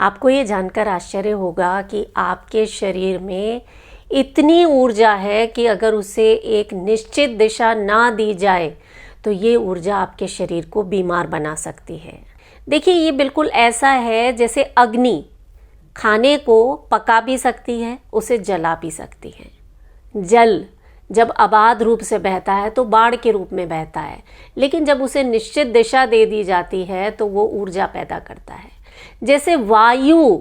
आपको ये जानकर आश्चर्य होगा कि आपके शरीर में इतनी ऊर्जा है कि अगर उसे एक निश्चित दिशा ना दी जाए तो ये ऊर्जा आपके शरीर को बीमार बना सकती है। देखिए, ये बिल्कुल ऐसा है जैसे अग्नि खाने को पका भी सकती है, उसे जला भी सकती है। जल जब अबाध रूप से बहता है तो बाढ़ के रूप में बहता है, लेकिन जब उसे निश्चित दिशा दे दी जाती है तो वो ऊर्जा पैदा करता है। जैसे वायु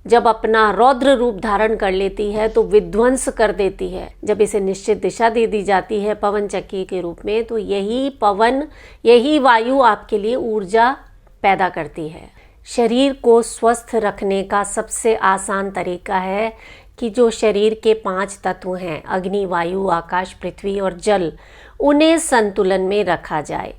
जब अपना रौद्र रूप धारण कर लेती है तो विध्वंस कर देती है, जब इसे निश्चित दिशा दे दी जाती है पवन चक्की के रूप में, तो यही वायु आपके लिए ऊर्जा पैदा करती है। शरीर को स्वस्थ रखने का सबसे आसान तरीका है कि जो शरीर के 5 तत्व हैं, अग्नि, वायु, आकाश, पृथ्वी और जल, उन्हें संतुलन में रखा जाए।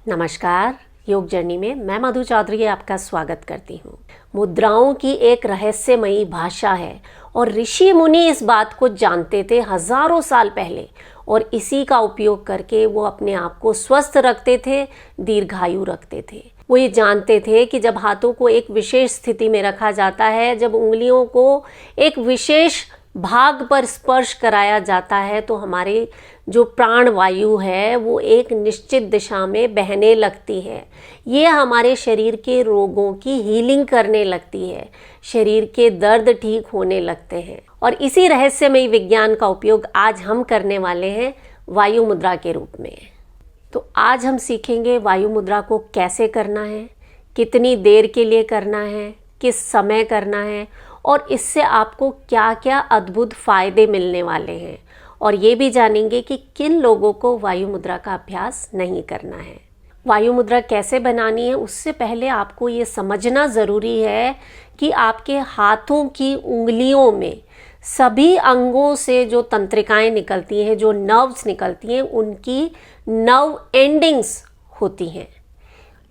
नमस्कार, योग जर्नी में मैं मधु चौधरी आपका स्वागत करती हूँ। मुद्राओं की एक रहस्यमयी भाषा है और ऋषि मुनि इस बात को जानते थे हजारों साल पहले, और इसी का उपयोग करके वो अपने आप को स्वस्थ रखते थे, दीर्घायु रखते थे। वो ये जानते थे कि जब हाथों को एक विशेष स्थिति में रखा जाता है, जब उंगलियों को एक विशेष भाग पर स्पर्श कराया जाता है, तो हमारे जो प्राण वायु है वो एक निश्चित दिशा में बहने लगती है। ये हमारे शरीर के रोगों की हीलिंग करने लगती है, शरीर के दर्द ठीक होने लगते हैं। और इसी रहस्यमयी विज्ञान का उपयोग आज हम करने वाले हैं वायु मुद्रा के रूप में। तो आज हम सीखेंगे वायु मुद्रा को कैसे करना है, कितनी देर के लिए करना है, किस समय करना है, और इससे आपको क्या क्या अद्भुत फायदे मिलने वाले हैं। और ये भी जानेंगे कि किन लोगों को वायु मुद्रा का अभ्यास नहीं करना है। वायु मुद्रा कैसे बनानी है, उससे पहले आपको ये समझना ज़रूरी है कि आपके हाथों की उंगलियों में सभी अंगों से जो तंत्रिकाएं निकलती हैं, जो नर्व्स निकलती हैं, उनकी नर्व एंडिंग्स होती हैं।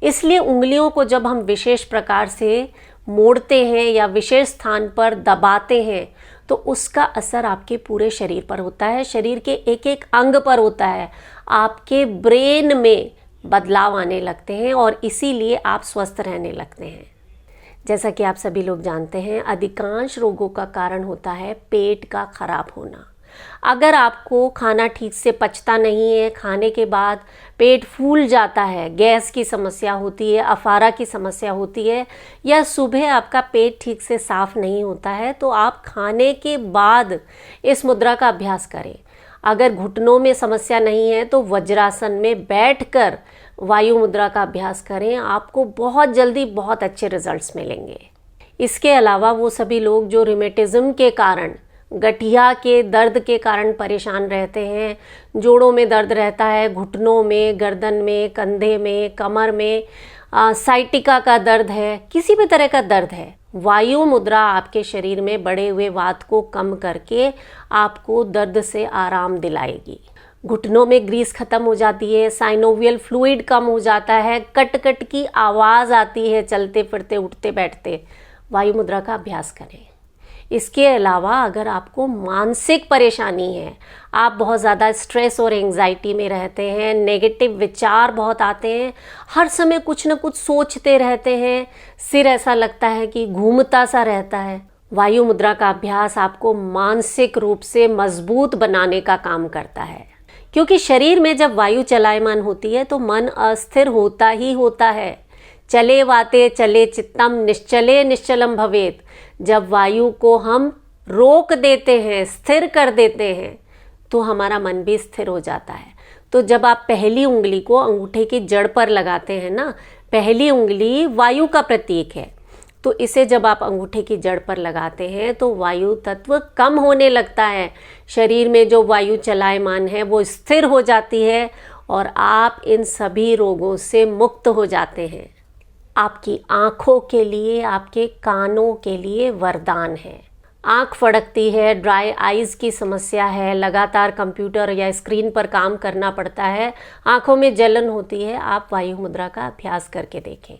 इसलिए उंगलियों को जब हम विशेष प्रकार से मोड़ते हैं या विशेष स्थान पर दबाते हैं तो उसका असर आपके पूरे शरीर पर होता है, शरीर के एक एक अंग पर होता है। आपके ब्रेन में बदलाव आने लगते हैं और इसीलिए आप स्वस्थ रहने लगते हैं। जैसा कि आप सभी लोग जानते हैं, अधिकांश रोगों का कारण होता है पेट का खराब होना। अगर आपको खाना ठीक से पचता नहीं है, खाने के बाद पेट फूल जाता है, गैस की समस्या होती है, अफारा की समस्या होती है, या सुबह आपका पेट ठीक से साफ नहीं होता है, तो आप खाने के बाद इस मुद्रा का अभ्यास करें। अगर घुटनों में समस्या नहीं है तो वज्रासन में बैठकर वायु मुद्रा का अभ्यास करें, आपको बहुत जल्दी बहुत अच्छे रिजल्ट्स मिलेंगे। इसके अलावा वो सभी लोग जो रिमेटिज्म के कारण, गठिया के दर्द के कारण परेशान रहते हैं, जोड़ों में दर्द रहता है, घुटनों में, गर्दन में, कंधे में, कमर में, साइटिका का दर्द है, किसी भी तरह का दर्द है, वायु मुद्रा आपके शरीर में बढ़े हुए वात को कम करके आपको दर्द से आराम दिलाएगी। घुटनों में ग्रीस खत्म हो जाती है, साइनोवियल फ्लूइड कम हो जाता है, कट कट की आवाज़ आती है चलते फिरते, उठते बैठते, वायु मुद्रा का अभ्यास करें। इसके अलावा अगर आपको मानसिक परेशानी है, आप बहुत ज़्यादा स्ट्रेस और एंजाइटी में रहते हैं, नेगेटिव विचार बहुत आते हैं, हर समय कुछ न कुछ सोचते रहते हैं, सिर ऐसा लगता है कि घूमता सा रहता है, वायु मुद्रा का अभ्यास आपको मानसिक रूप से मजबूत बनाने का काम करता है। क्योंकि शरीर में जब वायु चलायमान होती है तो मन अस्थिर होता ही होता है। चले वाते चले चित्तम निश्चले निश्चलम भवेत। जब वायु को हम रोक देते हैं, स्थिर कर देते हैं, तो हमारा मन भी स्थिर हो जाता है। तो जब आप पहली उंगली को अंगूठे की जड़ पर लगाते हैं ना, पहली उंगली वायु का प्रतीक है, तो इसे जब आप अंगूठे की जड़ पर लगाते हैं तो वायु तत्व कम होने लगता है, शरीर में जो वायु चलायमान है वो स्थिर हो जाती है और आप इन सभी रोगों से मुक्त हो जाते हैं। आपकी आँखों के लिए, आपके कानों के लिए वरदान है। आँख फड़कती है, ड्राई आइज़ की समस्या है, लगातार कंप्यूटर या स्क्रीन पर काम करना पड़ता है, आँखों में जलन होती है, आप वायु मुद्रा का अभ्यास करके देखें।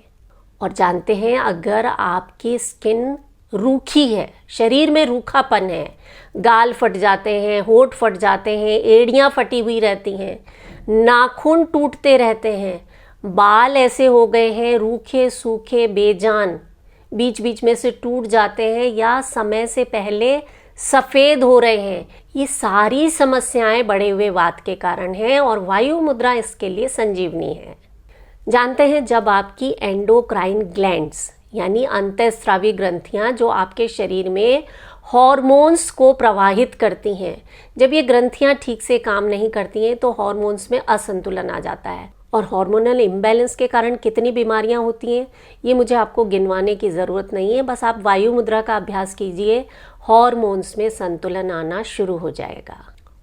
और जानते हैं, अगर आपकी स्किन रूखी है, शरीर में रूखापन है, गाल फट जाते हैं, होंठ फट जाते हैं, एड़ियाँ फटी हुई रहती हैं, नाखून टूटते रहते हैं, बाल ऐसे हो गए हैं रूखे सूखे बेजान, बीच बीच में से टूट जाते हैं या समय से पहले सफ़ेद हो रहे हैं, ये सारी समस्याएं बढ़े हुए वात के कारण हैं और वायु मुद्रा इसके लिए संजीवनी है। जानते हैं, जब आपकी एंडोक्राइन ग्लैंड्स यानी अंतःस्रावी ग्रंथियां जो आपके शरीर में हॉर्मोन्स को प्रवाहित करती हैं, जब ये ग्रंथियां ठीक से काम नहीं करती हैं तो हॉर्मोन्स में असंतुलन आ जाता है। और हार्मोनल इम्बैलेंस के कारण कितनी बीमारियां होती हैं ये मुझे आपको गिनवाने की ज़रूरत नहीं है, बस आप वायु मुद्रा का अभ्यास कीजिए, हॉर्मोन्स में संतुलन आना शुरू हो जाएगा।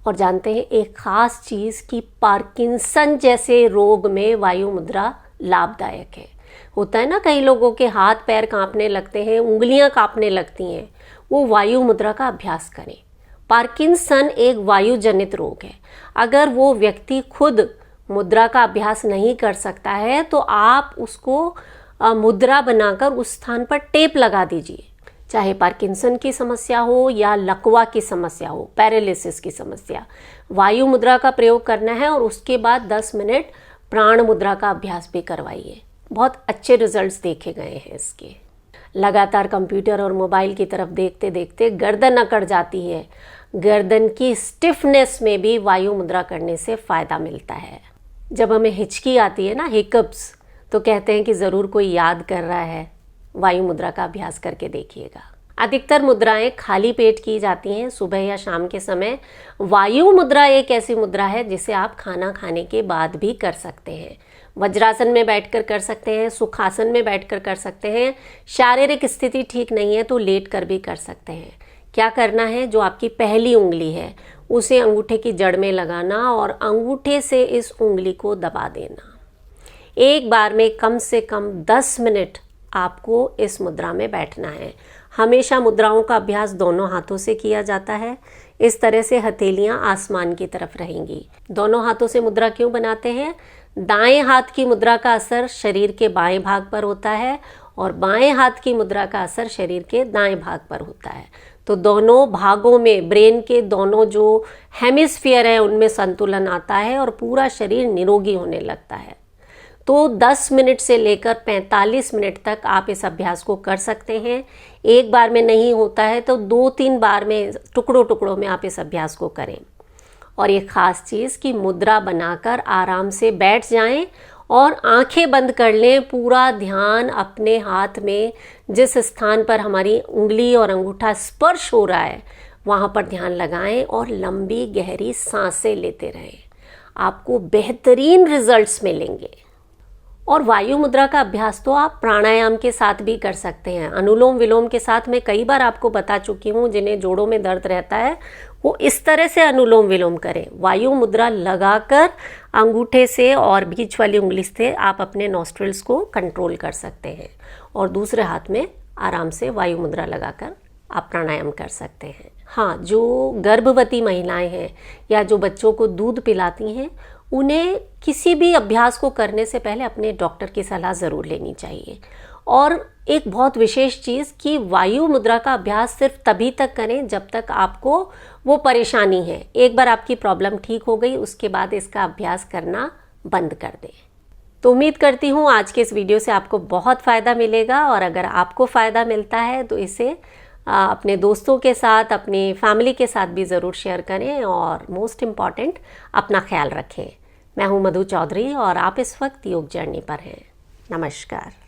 और जानते हैं एक ख़ास चीज़ कि पार्किंसन जैसे रोग में वायु मुद्रा लाभदायक है। होता है ना, कई लोगों के हाथ पैर कांपने लगते हैं, उंगलियां कांपने लगती हैं, वो वायु मुद्रा का अभ्यास करें। पार्किंसन एक वायु जनित रोग है। अगर वो व्यक्ति खुद मुद्रा का अभ्यास नहीं कर सकता है तो आप उसको मुद्रा बनाकर उस स्थान पर टेप लगा दीजिए। चाहे पार्किंसन की समस्या हो या लकवा की समस्या हो, पैरालिसिस की समस्या, वायु मुद्रा का प्रयोग करना है और उसके बाद 10 मिनट प्राण मुद्रा का अभ्यास भी करवाइए। बहुत अच्छे रिजल्ट्स देखे गए हैं इसके। लगातार कंप्यूटर और मोबाइल की तरफ देखते देखते गर्दन अकड़ जाती है, गर्दन की स्टिफनेस में भी वायु मुद्रा करने से फ़ायदा मिलता है। जब हमें हिचकी आती है ना, हिकअप्स, तो कहते हैं कि ज़रूर कोई याद कर रहा है, वायु मुद्रा का अभ्यास करके देखिएगा। अधिकतर मुद्राएं खाली पेट की जाती हैं सुबह या शाम के समय। वायु मुद्रा एक ऐसी मुद्रा है जिसे आप खाना खाने के बाद भी कर सकते हैं। वज्रासन में बैठकर कर सकते हैं, सुखासन में बैठकर कर सकते हैं, शारीरिक स्थिति ठीक नहीं है तो लेट कर भी कर सकते हैं। क्या करना है, जो आपकी पहली उंगली है उसे अंगूठे की जड़ में लगाना और अंगूठे से इस उंगली को दबा देना। एक बार में कम से कम 10 मिनट आपको इस मुद्रा में बैठना है। हमेशा मुद्राओं का अभ्यास दोनों हाथों से किया जाता है। इस तरह से हथेलियां आसमान की तरफ रहेंगी। दोनों हाथों से मुद्रा क्यों बनाते हैं? दाएं हाथ की मुद्रा का असर शरीर के बाएं भाग पर होता है और बाएं हाथ की मुद्रा का असर शरीर के दाएं भाग पर होता है। तो दोनों भागों में, ब्रेन के दोनों जो हेमिस्फीयर हैं उनमें संतुलन आता है और पूरा शरीर निरोगी होने लगता है। तो 10 मिनट से लेकर 45 मिनट तक आप इस अभ्यास को कर सकते हैं। एक बार में नहीं होता है तो 2-3 बार में, टुकड़ों टुकड़ों में आप इस अभ्यास को करें। और ये ख़ास चीज़ कि मुद्रा बनाकर आराम से बैठ जाएं और आंखें बंद कर लें। पूरा ध्यान अपने हाथ में, जिस स्थान पर हमारी उंगली और अंगूठा स्पर्श हो रहा है वहाँ पर ध्यान लगाएं और लंबी गहरी सांसें लेते रहें। आपको बेहतरीन रिजल्ट्स मिलेंगे। और वायु मुद्रा का अभ्यास तो आप प्राणायाम के साथ भी कर सकते हैं। अनुलोम विलोम के साथ मैं कई बार आपको बता चुकी हूँ, जिन्हें जोड़ों में दर्द रहता है वो इस तरह से अनुलोम विलोम करें। वायु मुद्रा लगाकर अंगूठे से और बीच वाली उंगली से आप अपने नॉस्ट्रिल्स को कंट्रोल कर सकते हैं और दूसरे हाथ में आराम से वायु मुद्रा लगाकर आप प्राणायाम कर सकते हैं। हाँ, जो गर्भवती महिलाएं हैं या जो बच्चों को दूध पिलाती हैं, उन्हें किसी भी अभ्यास को करने से पहले अपने डॉक्टर की सलाह ज़रूर लेनी चाहिए। और एक बहुत विशेष चीज़ कि वायु मुद्रा का अभ्यास सिर्फ तभी तक करें जब तक आपको वो परेशानी है। एक बार आपकी प्रॉब्लम ठीक हो गई उसके बाद इसका अभ्यास करना बंद कर दें। तो उम्मीद करती हूँ आज के इस वीडियो से आपको बहुत फ़ायदा मिलेगा और अगर आपको फ़ायदा मिलता है तो इसे अपने दोस्तों के साथ, अपनी फैमिली के साथ भी ज़रूर शेयर करें और मोस्ट इम्पॉर्टेंट अपना ख्याल रखें। मैं हूँ मधु चौधरी और आप इस वक्त योग जर्नी पर हैं। नमस्कार।